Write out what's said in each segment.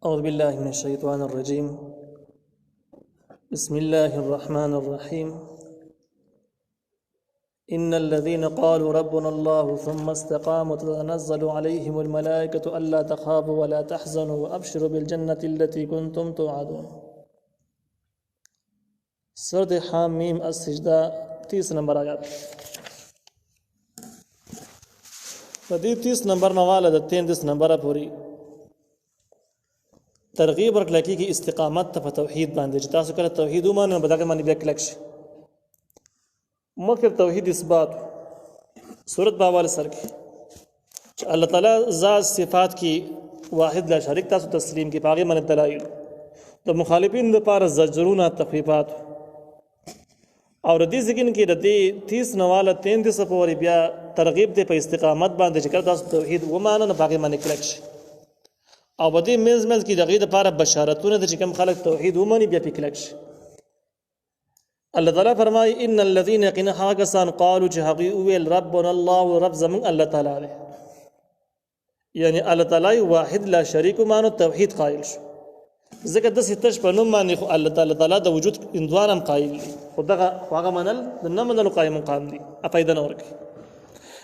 أعوذ بالله من الشيطان الرجيم. بسم الله الرحمن الرحيم. إن الذين قالوا ربنا الله ثم استقاموا تتنزل عليهم الملائكة ألا تخافوا ولا تحزنوا وأبشروا بالجنة التي كنتم توعدون. سورة حامیم السجدہ 30 نمبر آیات. فدی 30 نمبر نواله د 33 نمبر پوری ترغیب ورکړه کیږي استقامت ته په توحید باندې چې تاسو کله توحید ومنئ په دغه باندې بیا کلک شي. مخکې توحید اثبات صورت باول سر کې چې الله تعالی ذات صفات کې واحد لا شریک تاسو تسلیم کې پاغي من دلایل د مخالفین لپاره زجرونه تخفیفات اور دې ځکه کې د 30 نواله 33 پورې بیا ترغیب ته په استقامت باندې چې کله تاسو توحید ومنئ نه پاغي من کلک شي. او بدی منځ کې دغه لپاره بشارتونه چې کوم خلک توحید ومني بیا پکلک شي. الله تعالی فرمایي ان الذين يقين حقسان قالوا جهقي ويل ربنا الله ورب زمن الله تعالی دی، یعنی الله تعالی واحد لا شریک مانو توحید قائل شو. ځکه د ستش په نوم باندې خو الله تعالی د وجود اندوانم قائل دی، خدغه هغه منل د نه منلو قائم مقام دی افیدا نه ورکی.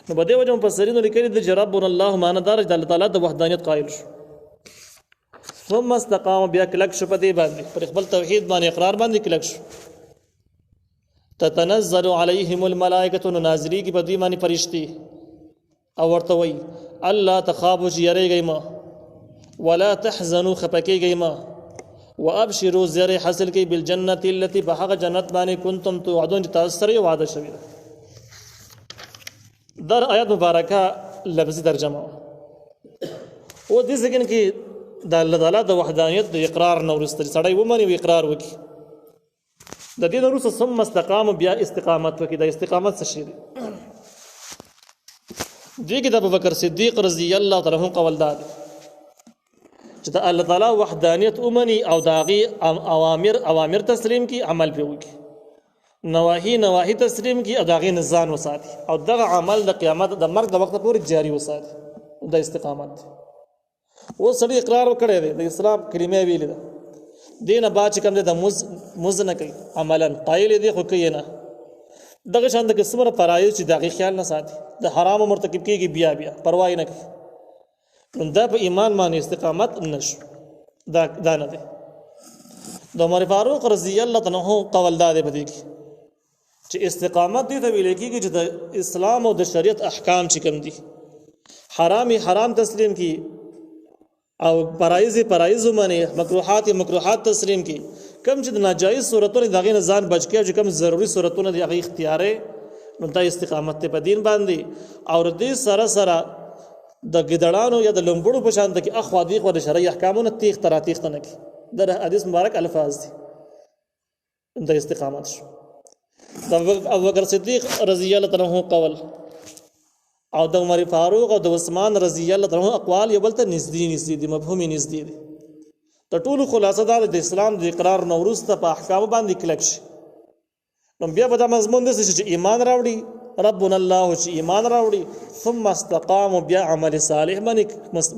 نو بده وجه مفسرین لیکلي د ربنا الله معنا دار د الله تعالی د وحدانیت قائل شو. ثم استقام بیا کلک شو په دې باندې پر خپل توحید باندې اقرار باندې کلک شو. تتنزل عليهم الملائکه نازلی کی په دې باندې فرشتي او ورته وی الله تخافوا یریږئ ما ولا تحزنوا خفقیږئ ما وابشروا زر حاصل کی بالجنه التي بحق جنت باندې کنتم توعدون تاسو سره وعده شوی. در آیات مبارکه لفظي ترجمه و دې ځکه کې د الله تعالی د وحدانیت د اقرار نو ورستل سړی ومني او اقرار وکي. د دې وروسته ثم استقام بیا استقامت وکي. د استقامت څه شی دی؟ دې کې د ابوبکر صدیق رضی الله تعالی عنہ قول داد چې د الله تعالی وحدانیت ومني او داغي اوامر تسلیم کی عمل به وکي، نواهی تسلیم کی او داغي نزان وساتي او دغه عمل د قیامت د مرګ د وخت پورې جاری وساتي. د استقامت و سړی اقرار وکړی دی د اسلام کلمه ویلې ده، دینه با چې کوم د مز نه کوي عملا قایل دی خو کوي نه. دغه شان د قسمه فرایض چې دغه خیال نه ساتي د حرام مرتکب کیږي بیا پروا نه کوي، نو دا په ایمان باندې استقامت نشو. دا نه دی. د عمر فاروق رضی الله تعالی عنہ قول دا دی بده چې استقامت دې ته ویل کیږي چې د اسلام او د شریعت احکام چې کوم دي حرام تسلیم کی او پرایز منی مکروحات تسلیم کی، کم چې د ناجایز صورتونو دغه نه ځان بچ کیږي، کم ضروری صورتونه دی هغه اختیارې نو د استقامت په دین باندې. او دې سره د ګډړانو یا د لمبړو په شان د کې اخوا دی خو د شرعي احکامونو تیغ نه کی. د حدیث مبارک الفاظ دي د استقامت شو. د ابوبکر صدیق رضی الله تعالی عنہ قول او د عمر فاروق او د عثمان رضی الله تعالی عنہ اقوال یو بل ته نږدې دي، مفهومي نږدې دي. د ټولو خلاصه دا د اسلام د اقرار نوروز ته په احکام باندې کلک شي. نو بیا په دا مضمون دي چې ایمان راوړي ربنا الله چې ایمان راوړي ثم استقاموا بیا عمل صالح باندې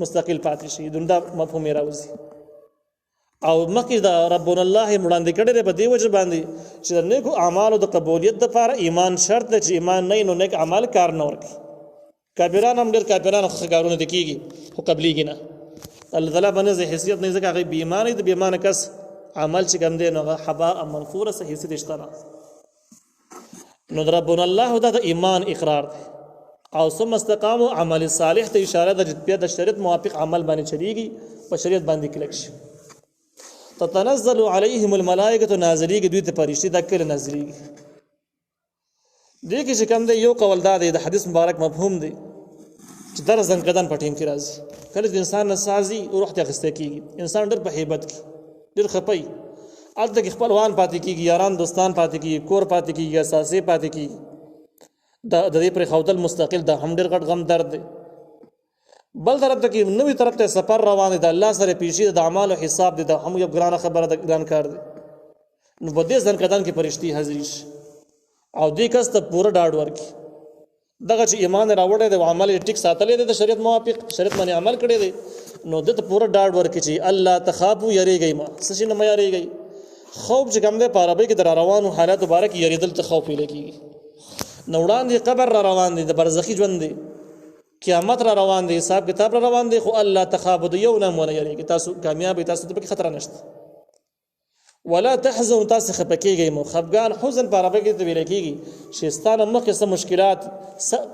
مستقل پاتې شي. دا مفهوم راوځي او مخکې دا ربنا الله وړاندې کړي په دی وجه باندې چې د نیکو اعمالو د قبولیت لپاره ایمان شرط دی. چې ایمان نه نو نیک اعمال کار نه ورکي. کافران هم ډېر کافرانو ښکارونه دي کېږي خو قبلیږي نه. الله تعالی باندې حیثیت نه ځکه هغه بې ایمانه د بې ایمانه کس عمل چې کوم دی نو هغه حباء منثوره څه حیثیت شته نه. نو ربنا الله دا د ایمان اقرار دی او ثم استقاموا عمل صالح ته اشاره ده چې بیا د شریعت موافق عمل باندې چلیږي په شریعت باندې کلک شي. تتنزل عليهم الملائکه نازلیږي دوی ته فرشتي د کله نازلیږي. دې کې چې کوم دی یو قول دا دی د حدیث مبارک مفهوم دی چې در زنګدان په ټیم کې راځي. کله چې انسان نسازي روح ته غسته کیږي، انسان ډېر په هیبت کې ډېر خپي الته کې خپلوان پاتې کیږي، یاران دوستان پاتې کیږي، کور پاتې کیږي، اساسي پاتې کیږي. د دې پر خودل مستقل د هم ډېر غټ غم درد دی. بل طرف ته کې نوې طرف ته سفر روان دی، د الله سره پیشي د اعمال او حساب دی، د هم یو ګرانه خبره د ګران کار دی. نو په دې زنګدان کې فرشتي حاضر شي او دې کس ته پوره ډاډ ورکړي دغه چې ایمان راوړی دی او عمل یې ټیک ساتلی دی د شریعت موافق شریعت باندې عمل کړی دی نو دته پوره ډاډ ورکړي چې الله تخافو یریږئ ما څه شي نه مه یریږئ خوف چې کوم دی په عربۍ کې د را روانو حالاتو باره کې یریدل ته خوف ویلی کېږي نو وړاندې قبر را روان دی د برزخي ژوند دی قیامت را روان دی حساب کتاب را روان دی خو الله تخافو د یو نه هم ونه یریږي تاسو کامیاب تاسو ته پکې خطره نشته ولا تحزن تاسو خفه کېږئ مو خفګان حزن په عربۍ کې ته ویلی کېږي چې ستا نه مخکې څه مشکلات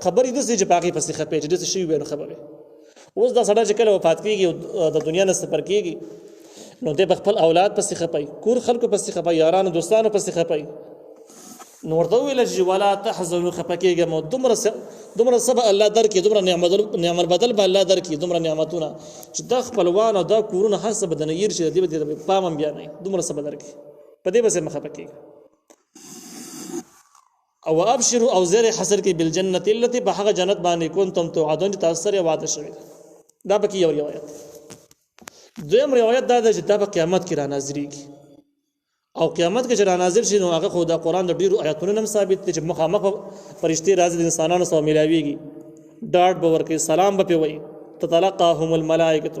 خبرې داسې چې په هغې پسې خفې چې داسې شوي وي نو خبرې اوس دا سړی چې کله وفات کېږي او د دنیا نه سفر کېږي نو دی به خپل اولاد پسې خفی کور خلکو پسې خفی یارانو دوستانو پسې خفی نو ورته وویله چې ولا تحزنو خفه کېږه مو دومره څه به الله درکړي دومره نعمت بدل به الله درکړي دومره نعمتونه چې دا خپلوان او دا کورونه هر څه به د نه هیر شي د دې به پام هم بیا نه دومره څه به درکړي په دې پسې مه خفه کېږه او ابشروا او زیر حسر کې بالجنة التي په هغه جنت باندې کنتم توعدون چې تاسو سره وعده شوی دا پکې یو روایت دویم روایت دا ده چې دا په قیامت کې را نازلېږي او قیامت کې چې را نازل شي نو هغه خو د قرآن د ډېرو آیاتونو هم ثابت دي چې مخامخ فرشتې راځي د انسانانو سره میلاویږي ډاډ به ورکوي سلام به پرې وایي تتلقاهم الملائکة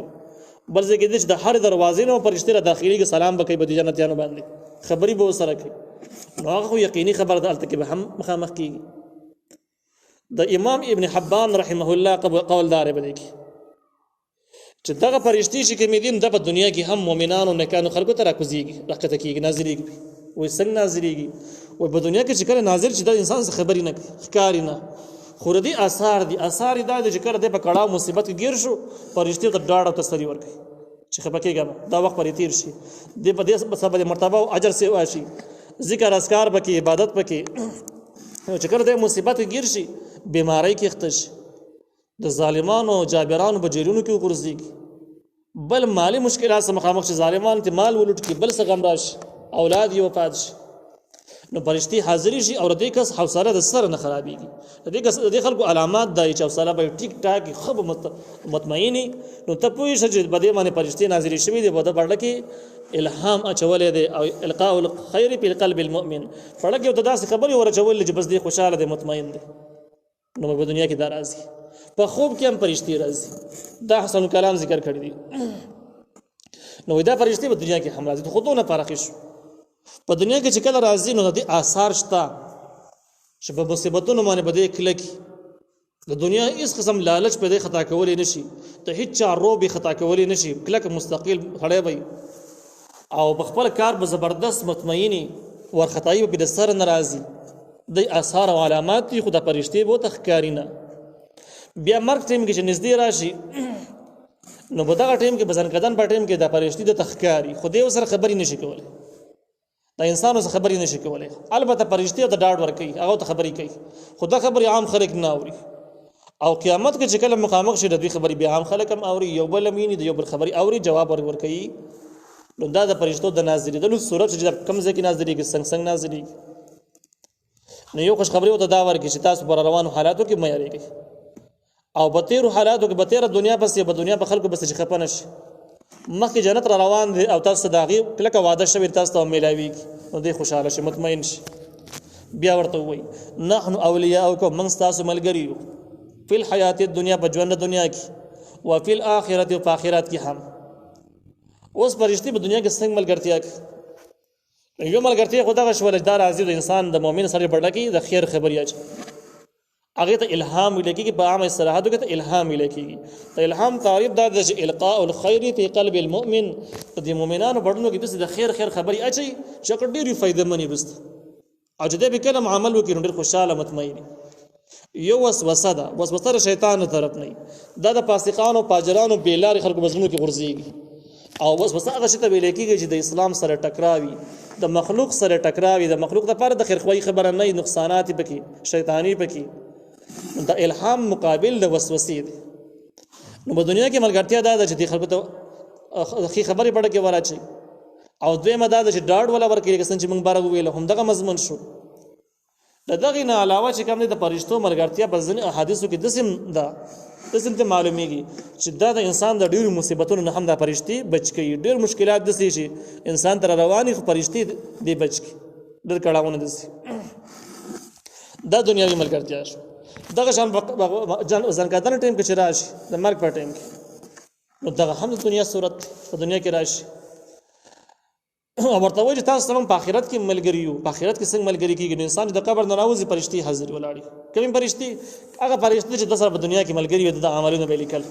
بل ځای کې دی چې د هر دروازې نه فرشتې را داخلېږي سلام به کوي به د جنتیانو باندې خبرې به ورسره کوي نو هغه خو یقیني خبر ده هلته کې به هم مخامخ کېږي د امام ابن حبان رحمه الله قول دار به دی چې دغه فرشتي چې کومې دي دا په دنیا کې هم مؤمنانو نیکانو خلکو ته راکوزېږي راښکته کېږي نازلېږي وایي څنګه نازلېږي وایي په دنیا کې چې کله نازل شي دا انسان څه خبرې نه کوي ښکاري نه خو د دې اثار دي اثار یې دا دی چې کله دی په کړاو مصیبت کې ګیر شو فرشتې ته ډاډ او تسلي ورکوي چې خفه کېږه دا وخت پرې تېر شي دی په دې سبب مرتبه او اجر سې واشي ذکر اذکار پکې عبادت پکې چې کله دی مصیبت کې ګیر شي بیماری کې اخته شي د ظالمانو جابرانو په جیلونو کې وغورځېږي بل مالی مشکلات سره مخامخ شي ظالمان ته مال ولوټ کړي بل څه غم راشي اولاد یې وفات شي نو فرشتي حاضرې شي او د دې کس حوصله د سره نه خرابېږي د دې خلکو علامات دا چې حوصله به ټیک ټاک ښه به مطمئنې نو ته پوه شه چې په دې باندې فرشتې نازلې شوي دي په ده پړه کې الهام اچولی دی او القاء الخیر فی قلب المؤمن پړه کې ورته داسې خبرې ور اچولې چې بس دی خوشحاله دی مطمئن دی نو په دنیا کې دا راځي په خوب کې هم فرشتي راځي دا حسن کلام ذکر کړی دی نو دا فرشتي په دنیا کې هم راځي خودونه فرق شو په دنیا کې چې کله راځي نو د آثار شته چې په مصیبتونو باندې بده کلک د دنیا هیڅ قسم لالچ په دې خطا کولې نشي ته هیڅ چا روبي خطا کولې نشي کلک مستقل خړې وي او په خپل کار به زبردست مطمئني ورخطایي په د سر ناراضي د آثار او علامات دي خو د فرشتي بو تخکارینا بیا مرګ ټیم کې چې نږدې راشي نو په دغه ټیم کې بزن کدن په ټیم کې د فرشتي د تخکاری خو دې سره خبرې نشي کولای د انسانو سره خبرې نشي کولای البته فرشتي د ډاډ ور کوي هغه ته خبرې کوي خو دا خبرې عام خلک نه اوري او قیامت کې چې کله مخامخ شي د دې خبرې بیا عام خلک هم اوري یو بل مینی د یو بل خبرې اوري جواب ور کوي نو دا د فرشتو د نازلېدلو صورت چې کم ځای کې نازلېږي څنګه نازلېږي نو یو خوش خبرې وته دا ورکړي چې تاسو پر روانو حالاتو کې مې یریږي او په تیرو حالاتو کې به تیره دنیا پسې به دنیا په خلکو پسې چې خفه نشي مخکې جنت را روان دی او تاسو د هغې کلکه وعده شوې تاسو ته میلاویږي نو دی خوشحاله شي مطمئن شي بیا ورته ووایي نحن اولیاؤکم موږ ستاسو ملګري یو فی الحیات الدنیا په ژوند د دنیا کې وفي الآخرة او په آخرت کې هم اوس فرشتي په دنیا کې څنګه ملګرتیا کوي یو ملګرتیا خو دغه شوله دا راځي د انسان د مؤمن سره پړه کې د خیر خبرې اچي هغه ته الهام ولیکي په عام اصطلاحاتو کې ته الهام ولیکي ته الهام تعریف دا د القاء الخير في قلب المؤمن د مؤمنانو بڑنو کې بس د خیر خبرې اچي چې ډېری فائدې مني بس او چې به کلم عمل وکړي ډېر خوشاله مطمئن یو وسوسه ده وسوسه شیطان طرف نه دا د فاسقانو فاجرانو بیلار خلکو مزمنو کې غورځيږي او وسوسه هغه شته ویل کېږي چې د اسلام سره ټکراوي د مخلوق سره ټکراوي د مخلوق لپاره د خیرخواهي خبره نه نقصانات پکې شیطانی پکې د الهام مقابل د وسوسې دی نو په دنیا کې ملګرتیا دا ده چې د خلکو ته خبرې پړه کې وراچي او دویمه دا ده چې ډاډ ولا ورکړي که څنګه چې موږ بارغ ویل هم دغه مضمون شو دغه نه علاوه چې کوم د فرشتو ملګرتیا په ځینې احادیثو کې دسم ته معلومیږي چې دا د انسان د ډېرو مصیبتونو نه هم د فرشتي بچ کوي ډېر مشکلات دسي شي انسان تر رواني خو فرشتي دی بچ کی ډېر کړهونه دسي دا دنیاوی ملګرتیا شو دغه شان ځنکدن ټیم کې چې راشي د مرګ په ټیم کې نو دغه هم د دنیا صورت په دنیا کې راشي او ورته وایي چې تاسو سره په آخرت کې ملګری یو. په آخرت کې څنګه ملګری کېږي؟ نو انسان د قبر نه راوځي فرشتي حاضر ولاړي. کومې فرشتي؟ هغه فرشتي چې د سره په دنیا کې ملګری وي د عملونو به لیکل،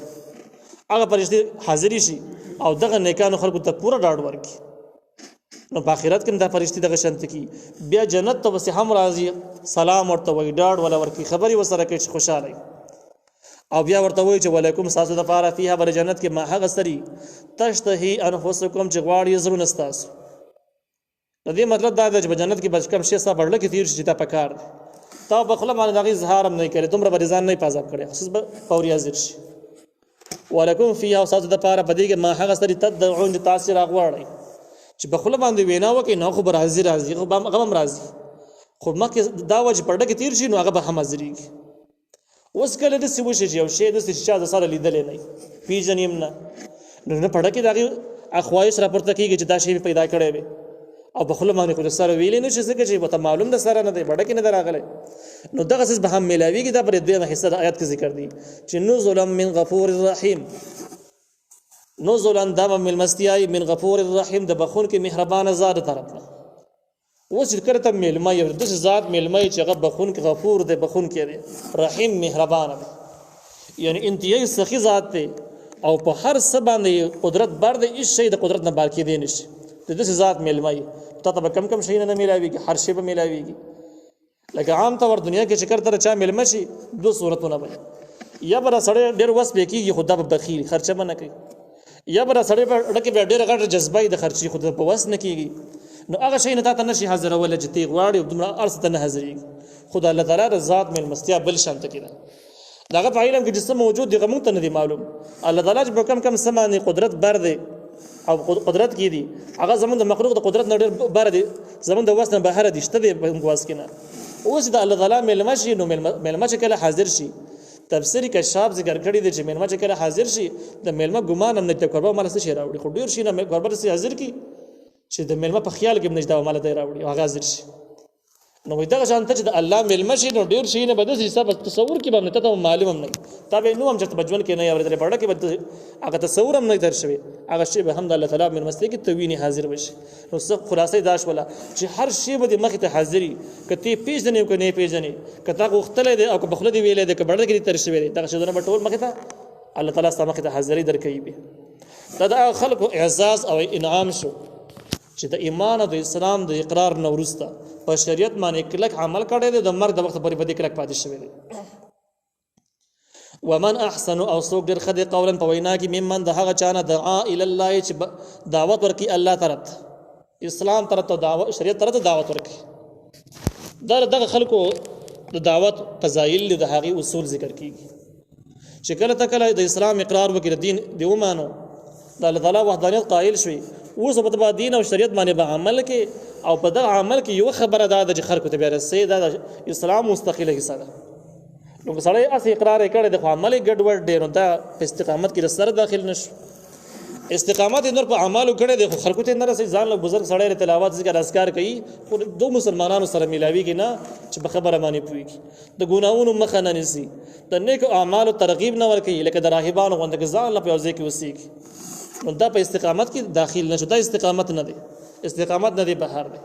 هغه فرشتي حاضر شي او دغه نیکانو خلکو ته پوره ډاډ ورکړي. نو په آخرت کې دا فرشتي دغه شانت کی بیا جنت ته وسه هم راځي، سلام ورته وایي، ډاډ ولا ورکړي، خبري وسره کوي چې خوشاله او بیا ورته وایي چې ولیکم ساسو د پاره فيها بر جنت کې ما هغه سری تشتهي انفسکم چې غواړي زړه نستاسو. د دې مطلب دا دی چې په جنت کې بچ کم شي ستا بړل کې تیر شي تا پکار تا په خپل باندې دغه اظهار هم نه کوي، دومره بریزان نه پازاب کړي، خصوص به فوري حاضر شي. ولکم فيها ساسو د پاره بدی کې ما هغه سری تدعون تاثیر غواړي چې په خپل باندې وینا وکي نو خو راضي خو غم راضي خو مکه دا وجه پړډه کې تیر شي نو هغه به هم حاضرېږي. اوس کله د سی وشي یو شی د شي د سره لیدل نه پیژنیم نه نو پړډه کې دغه اخوایش راپورته کیږي چې دا شی پیدا کړي وي او په خپل باندې خو سره ویلې نه شي څه چې وته معلوم د سره نه دی پړډه کې نه دراغله نو دغه څه به هم ملاويږي. دا پر دویمه حصہ د آیات کې ذکر دي چې نزلا من غفور الرحیم، نزلا دم من المستیای من غفور الرحیم د بخون کې مهربان ذات طرف نه. اوس ذکر ته ملما یو د ذات ملما چې هغه بخون کې غفور دی، بخون کې دی، رحیم مهربان دی، یعنی انتهایی سخی ذات دی او په هر څه باندې قدرت بر دی، هیڅ شی د قدرت نه بار کې دی نشي. د ذات ملما ته کم کم شي نه ملاويږي، هر شی به ملاويږي. لکه عام طور دنیا کې شکر تر چا ملما شي دو صورتونه به یا بر سړی ډیر وس به کېږي خدا به بخیل خرچه به نه کوي، یا بر سړی په ډکه به ډیر غټ جذبه د خرچي خود په وس نه کېږي نو هغه شی نه ته نشي حاضر ولا چې تی غواړي دومره ارث ته نه حاضرېږي. خدای الله تعالی د ذات ملمستیا بل شانت کړه دغه په علم کې جسم موجود دی غمون ته نه دی معلوم. الله تعالی چې کم سمانه قدرت بر دی او قدرت کې دي هغه زمون د مخلوق د قدرت نه ډیر بر دی، زمون د وسنه بهر دي شته دی په واس کې نه. اوس د الله تعالی ملما شي نو ملما چې کله حاضر شي تفسیری کشاف ذکر کړی دی چې ملما چې کله حاضر شي د ملما ګمان هم نه ته قربا مال څه شي راوړي، خو ډیر شي نه قربا سي حاضر کی چې د ملما په خیال کې نشدا مال ته راوړي هغه حاضر شي. نو وي دا شان ته چې د الله ملما شي نو ډیر شي نه بده حساب تصور کې باندې ته معلوم هم نه تابع نو هم چې بجون کې نه اورېدل پړه کې بده هغه تصور هم نه درشوي هغه شی به حمد الله تعالی من مستی کې تویني حاضر وشي. نو څه خلاصې داش ولا چې هر شی به مخ ته حاضرې کته پیژنې کو نه پیژنې کته غختلې ده او بخله دی ویلې ده کبړه کې ترشوي ده دا شی دونه ټول مخ ته الله تعالی سم مخ ته حاضرې درکې به دا خلق اعزاز او انعام شو چې د ایمان او د اسلام د اقرار نورسته په شریعت باندې کلک عمل کړی دی د مرګ د وخت پورې باندې کلک پاتې شوی دی. ومن احسن او سوق ډېر ښه دی قولا په وینا کې ممن د هغه چانه دعا الی الله چې دعوت ورکړي الله طرف اسلام طرف ته دعوت شریعت طرف ته دعوت ورکړي. دغه خلکو د دعوت فضایل د هغه اصول ذکر کیږي چې کله تکله د اسلام اقرار وکړي دین دی ومانو د الله تعالی وحدانیت قائل شوی اوس په تبع دین او شریعت باندې به عمل کې او په دغه عمل کې یو خبره ده چې خلکو ته بیا رسې دا اسلام مستقله حصہ ده. نو سړی اس اقرار کړي د عمل ګډوډ ډیر دا په استقامت کې سره داخل نشو. استقامت نور په اعمالو کړي د خلکو ته نه رسې ځان له بزرګ سړی تلاوت ذکر اذکار کوي خو دو مسلمانانو سره ملاويږي نه چې په خبره باندې پويږي د ګناہوں مخه نه نسی د نیک اعمالو ترغیب نه ورکي لکه د راهبانو غوندګ ځان له پیوځي کې وسیږي نو دا په استقامت کې داخل نشو. دا استقامت نه دی، استقامت نه دی بهر دی.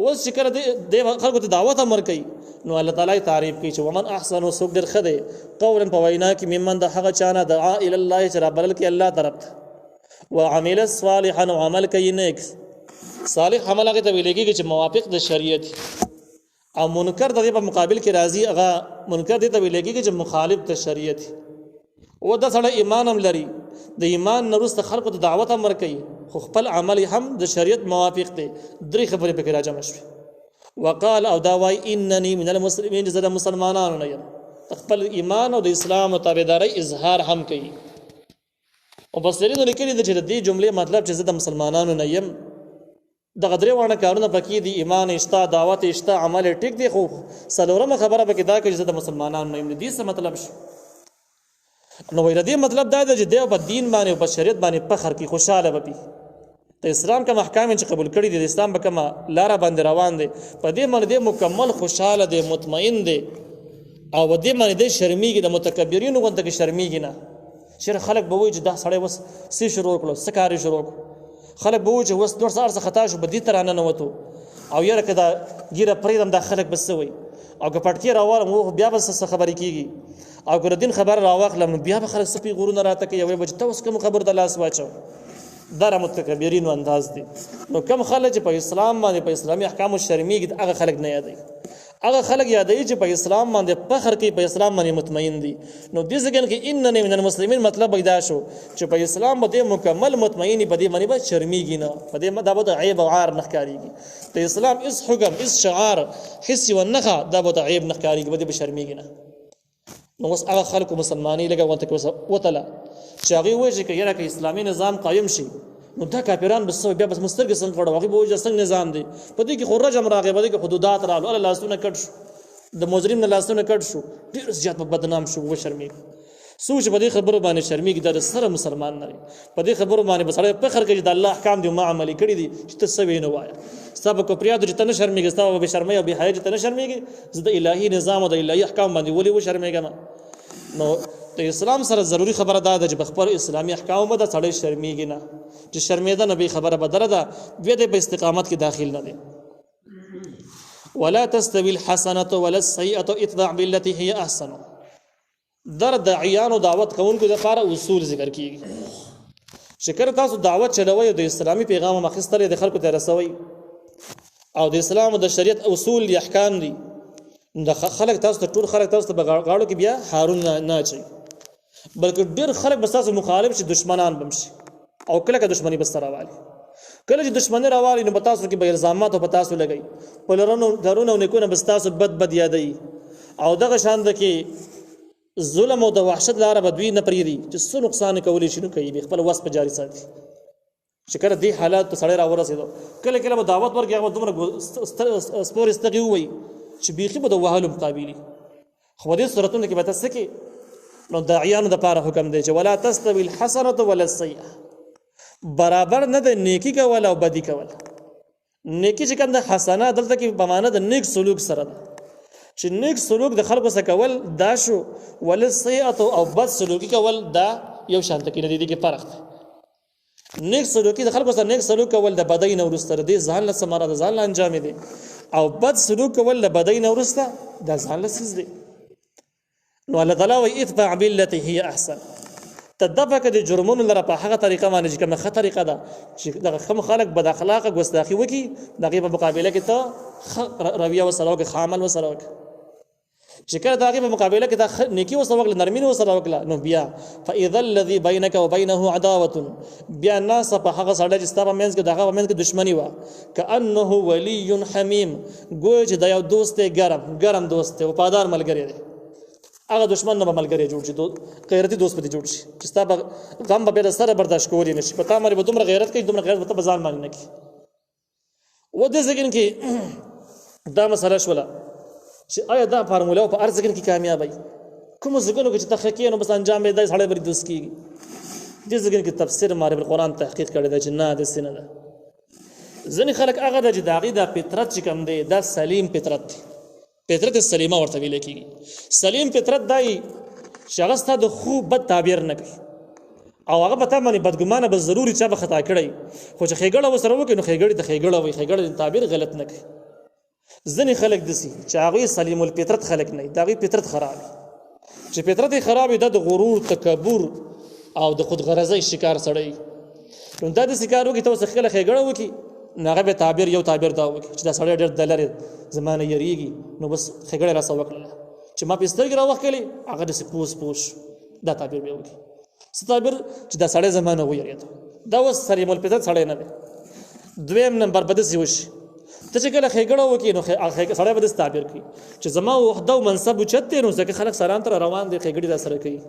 اوس چې کړه د خلکو ته دعوت امر کوي نو الله تعالی تعریف کوي چې ومن احسن سوق در خده قولا په وینا کې ممن د هغه چانه دعا الی الله چې ربل کې الله طرف وعمل صالحا وعمل کوي نیک صالح عمل هغه ته ویل کېږي چې موافق د شریعت او منکر د دې په مقابل کې راضي هغه منکر دې ته ویل کېږي چې مخالف د شریعت او د سره ایمان هم لري د ایمان نورست خلقو ته دعوت امر کوي خو خپل عمل هم د شریعت موافق دی. درې خبرې پکې راجمع شوې وقال او دا وای انني من المسلمین زده مسلمانانو نه یم خپل ایمان او د اسلام او تابعداري اظهار هم کوي. او بصیرینو لیکلي د دې جملې مطلب چې زده مسلمانانو نه یم د غدري وانه کارونه پکې دي ایمان اشتا دعوت اشتا عمل ټیک دی خو څلورمه خبره پکې دا کوي چې زده مسلمانانو نه یم. دې څه مطلب شو؟ نو ویل دې مطلب دا دی چې د په دین باندې او په شریعت باندې فخر کی خوشاله وي د اسلام کوم احکام چې قبول کړي دي د اسلام په کومه لار باندې روان دي په دې باندې مکمل خوشاله دي مطمئن دي او دې باندې د شرمېږي د متکبرینو غونډه کې شرمېږي نه شر خلک به وایي چې دا سړی وس سی شروع کړو سکاري شروع خلک به وایي چې وس نور څه خطا شو بدی تر نه وته او یاره کدا ګیره پریدم دا خلک بس وي او که پټکی راوالم وو بیا بس خبرې کیږي او که دین خبر راواخلم بیا به خلک سپي غرونه راته کوي وای بچ تاسو کوم خبر د لاس واچو دا متکبرینو انداز دي نو کم خلک په اسلام باندې په اسلامي احکام شرمېږي هغه خلک نه یادي هغه خلک یادوي چې په اسلام باندې فخر کوي په اسلام باندې مطمئن دي نو دې ځکه کې انني من المسلمین مطلب پیدا شو چې په اسلام باندې مکمل مطمئنی په دې باندې به شرمېږي نه په دې دا به عیب او عار نه ښکاریږي ته اسلام اس حکم اس شعار حس و نخا دا به عیب نه ښکاریږي به شرمېږي نه نو اوس هغه خلکو مسلمانۍ لګه وتله چې هغه وایي چې یاره کې اسلامي نظام قائم شي نو دا کافران بس بیا بس مسترګ څنګه کړه هغه به وایي څنګه نظام دی په دې کې خرج هم راغی په دې کې حدودات راغلو الله لاسونه کټ شو د مجرم نه لاسونه کټ شو ډیر زیات بدنام شو و شرمېږي سوچ په دې خبرو باندې شرمېږي دا سره مسلمان نه په دې خبرو باندې بسړی فخر کوي د الله احکام دی ما عملي کړی دي چې ته سوي نه وایي سبا کو پریاد چې تنه شرمېږي ستا به شرمې او به حیا چې تنه شرمېږي زه د الهي نظام او د الهي احکام باندې ولي و شرمېږم نو د اسلام سره ضروری خبره ده چې بخبر اسلامي احکام به د سړی شرمېږي نه چې شرمېده نه به خبره بدره ده بیا د په استقامت کې داخل نه دي ولا تستوي الحسنه ولا السيئه اتبع بالتي هي احسن در داعیان او دعوت کوونکو د لپاره اصول ذکر کیږي شکر تاسو دعوت چلوي د اسلامي پیغام مخستر د خلکو ته رسوي او د اسلام او د شریعت اصول یا احکام دي د خلک تاسو ته ټول خلک تاسو ته بغاړو کې بیا هارون نه چي بلکې ډېر خلک بس تاسو مخالف شي دشمنان بمشي او کله که دشمنی بس راوالي کله چې دشمنی راوالي نو تاسو کې به الزامات او تاسو لګي په لرونو درونو نیکونه بس تاسو بد یادي او دغه شان د کې ظلم او د وحشت لاره بدوی نه پریدي چې څو نقصان کولی شي نو کوي خپل وس په جاری ساتي شکر دې حالات ته سړی راورسېدو کله کله دعوت ورکړي هغه دومره سپور استغي وي چې بيخي به د وهلو مقابلي خو دې صورتونو کې به تاسو کې نو داعیانو د پاره حکم دی چې ولا تستوي الحسنه ولا السيئه برابر نه د نیکی کول او بدی کول نیکی چې کوم د حسنه دلته کې په معنا د نیک سلوک سره ده چې نیک سلوک د خلکو سره کول دا شو ولا السيئه او بد سلوکی کول دا یو شان ته کې نه دي کې فرق دی نیک سلوکی د خلکو سره نیک سلوک کول د بدی نه ورسره دي ځان له سماره د ځان له انجام دي او بد سلوک کول د بدی نه ورسره د ځان له سیز دي نو الله تعالی وی اتبع بالتي هي احسن تدفق د جرمونو لپاره په هغه طریقه باندې چې کومه طریقه ده چې دغه خم خلق بد اخلاق ګستاخی وکي دغه په مقابله کې ته رویه وسره وکي خامل وسره وکي چې کله دغه په مقابله کې د نیکی وسره وکړه نرمي وسره وکړه نو بیا فاذا الذي بينك وبينه عداوه بیا الناس په هغه سره چې ستاسو منځ کې دغه منځ کې دښمنی و کانه ولي حمیم ګوج د یو دوست ګرم دوست وفادار ملګری دی هغه دشمن نه ملګری جوړ شي غیرتی دوست به جوړ شي چې ستاسو غم به به سره برداشت کولی نشي پتا مری به دومره غیرت کوي دومره غیرت به بازار باندې نه کی و دې ځکه کې دا مسله شوله چې آیا دا فارموله په ارزګن کې کامیابی کوم ځګنو کې چې تحقیق نو بس انجام به دای سړی بری دوست کیږي دې ځکه کې تفسیر ماره بالقران تحقیق کړی دا چې نه د سینه ده ځنې خلک هغه د داغي د فطرت چې کوم دی دا سلیم فطرت دی فطرت سلیمه ورته ویل کیږي سلیم فطرت دای شغسته د خو بد تعبیر نه کوي او هغه به تمنې بدګمانه به ضروري چا به خطا کړی خو چې خېګړه وسره وکړي نو خېګړه ته خېګړه وي خېګړه تعبیر غلط نه کوي ځنې خلک دسي چې هغه سلیم الفطرت خلک نه داغي فطرت خراب چې فطرت خراب د غرور تکبر او د خودغرضۍ شکار سړی نو دا د شکارو کې توسخ خلک خېګړه وکړي نغه به تعبیر یو تعبیر دا وکړي چې دا سړی ډېر دلری زمانه یریږي نو بس خګړې را سو وکړه چې ما پسترګ را وکړي هغه د پوس دا تعبیر به وکړي ستابر چې دا سړی زمانه ویریږي دا وس سړی مول پته سړی نه دی دویم نمبر بده سی وشي ته چې کله خګړه وکړي نو سړی به د تعبیر کوي چې زما وحده او منصب چته نو ځکه خلک سلام تر روان دي خګړې را سره کوي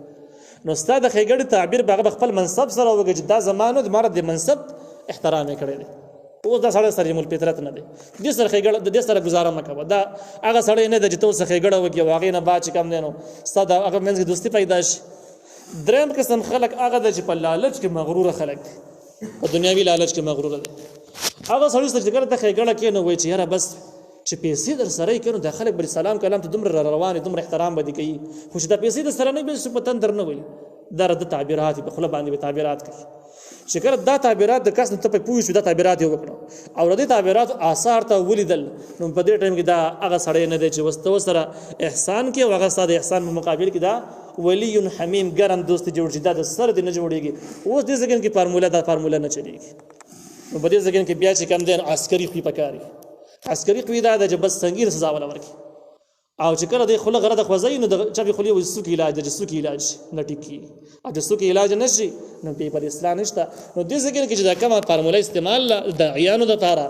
نو ستاد خګړې تعبیر به خپل منصب سره وکړي چې دا زمانه د مرد منصب احترام کړي دي اوس دا سړی سره مول فطرت نه دی د سره خېګړه د سره گزاره مکه دا هغه سړی نه د چې تو سره خېګړه وکي واغې نه باچ کم دینو ستاسو هغه منځ کې دوستي پیدا شي دریم قسم خلک هغه د چې په لالچ کې مغرور خلک په دنیوي لالچ کې مغرور دي هغه سړی سره چې ګرته خېګړه کې نو وای چې یاره بس چې پیسې در سره یې کړو د خلک بل سلام کلام ته دومره روان دومره احترام به دي کوي خو چې دا پیسې در سره نه به څه په تندر نه وي دا د تعبیرات په خپل باندې به تعبیرات کوي چې کله دا تعبیرات د کس نه ته په پوه شو دا تعبیرات یې وکړو او د تعبیرات آثار ته ولیدل نو په دې ټیم کې دا هغه سړی نه دی چې وستو سره احسان کې او هغه ساده احسان په مقابل کې دا ولی حمیم ګرم دوست جوړ شي دا د سره دی نه جوړیږي اوس دې ځکه کې فارموله نه چلیږي نو په دې ځکه کې بیا چې کم دین عسکري خو پکاري عسکري قوی دا د بس څنګه سزا ولا ورکی او چې کله د خله غره د خوځي نو د چا خلی و سوک علاج د سوک علاج نه ټکی او د سوک علاج نشي نو په اسلام نشته نو د ځکه کې چې دا کومه فارموله استعمال د عیانو د لپاره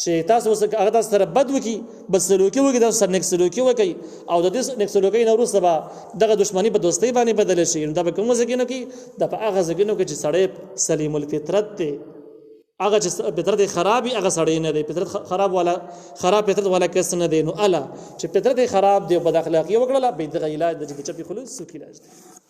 چې تاسو هغه تاسو سره بد وکي بس سلوکي وکي تاسو سره نیک سلوکي وکي او د دې نیک سلوکي نو وروسته به دغه دښمنی په دوستۍ باندې بدل شي نو دا به کوم ځکه کې د په هغه ځکه چې سړی سلیم الفطرت ته هغه چې فطرت خرابي هغه سړی نه دی فطرت خراب فطرت والا کس نه دی نو الا چې فطرت خراب دی او بد اخلاقی وکړه به د علاج د چپی خلوص سوک علاج دی